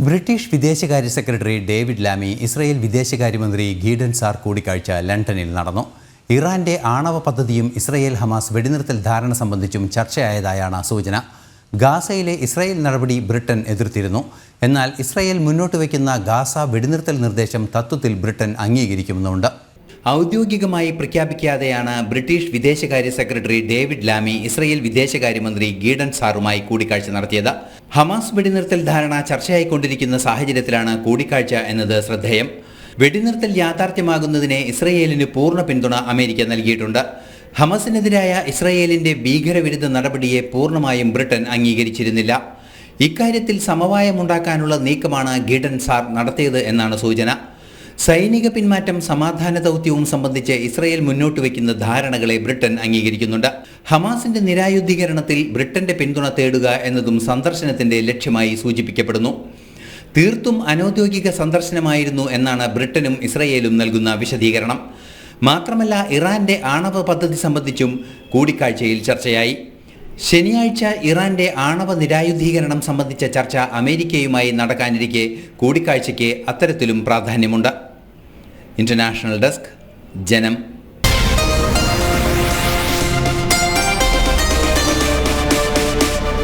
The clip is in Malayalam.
ബ്രിട്ടീഷ് വിദേശകാര്യ സെക്രട്ടറി ഡേവിഡ് ലാമി ഇസ്രായേൽ വിദേശകാര്യമന്ത്രി ഗീഡൻ സാർ കൂടിക്കാഴ്ച ലണ്ടനിൽ നടന്നു. ഇറാന്റെ ആണവ പദ്ധതിയും ഇസ്രായേൽ ഹമാസ് വെടിനിർത്തൽ ധാരണ സംബന്ധിച്ചും ചർച്ചയായതായാണ് സൂചന. ഗാസയിലെ ഇസ്രായേൽ നടപടി ബ്രിട്ടൻ എതിർത്തിരുന്നു. എന്നാൽ ഇസ്രായേൽ മുന്നോട്ട് വയ്ക്കുന്ന ഗാസ വെടിനിർത്തൽ നിർദ്ദേശം തത്വത്തിൽ ബ്രിട്ടൻ അംഗീകരിക്കുന്നുണ്ട്. ഔദ്യോഗികമായി പ്രഖ്യാപിക്കാതെയാണ് ബ്രിട്ടീഷ് വിദേശകാര്യ സെക്രട്ടറി ഡേവിഡ് ലാമി ഇസ്രായേൽ വിദേശകാര്യമന്ത്രി ഗീഡൻ സാറുമായി കൂടിക്കാഴ്ച നടത്തിയത്. ഹമാസ് വെടിനിർത്തൽ ധാരണ ചർച്ചയായിക്കൊണ്ടിരിക്കുന്ന സാഹചര്യത്തിലാണ് കൂടിക്കാഴ്ച എന്നത് ശ്രദ്ധേയം. വെടിനിർത്തൽ യാഥാർത്ഥ്യമാകുന്നതിന് ഇസ്രായേലിന് പൂർണ്ണ പിന്തുണ അമേരിക്ക നൽകിയിട്ടുണ്ട്. ഹമാസിനെതിരായ ഇസ്രായേലിന്റെ ഭീകരവിരുദ്ധ നടപടിയെ പൂർണ്ണമായും ബ്രിട്ടൻ അംഗീകരിച്ചിരുന്നില്ല. ഇക്കാര്യത്തിൽ സമവായമുണ്ടാക്കാനുള്ള നീക്കമാണ് ഗീഡൻ സാർ നടത്തിയത് എന്നാണ് സൂചന. സൈനിക പിന്മാറ്റം, സമാധാന ദൗത്യവും സംബന്ധിച്ച് ഇസ്രായേൽ മുന്നോട്ട് വയ്ക്കുന്ന ധാരണകളെ ബ്രിട്ടൻ അംഗീകരിക്കുന്നുണ്ട്. ഹമാസിന്റെ നിരായുധീകരണത്തിൽ ബ്രിട്ടന്റെ പിന്തുണ തേടുക എന്നതും സന്ദർശനത്തിന്റെ ലക്ഷ്യമായി സൂചിപ്പിക്കപ്പെടുന്നു. തീർത്തും അനൗദ്യോഗിക സന്ദർശനമായിരുന്നു എന്നാണ് ബ്രിട്ടനും ഇസ്രായേലും നൽകുന്ന വിശദീകരണം. മാത്രമല്ല, ഇറാന്റെ ആണവ പദ്ധതി സംബന്ധിച്ചും കൂടിക്കാഴ്ചയിൽ ചർച്ചയായി. ശനിയാഴ്ച ഇറാന്റെ ആണവ നിരായുധീകരണം സംബന്ധിച്ച ചർച്ച അമേരിക്കയുമായി നടക്കാനിരിക്കെ കൂടിക്കാഴ്ചയ്ക്ക് അത്തരത്തിലും പ്രാധാന്യമുണ്ട്. ഇന്റർനാഷണൽ ഡെസ്ക്, ജനം.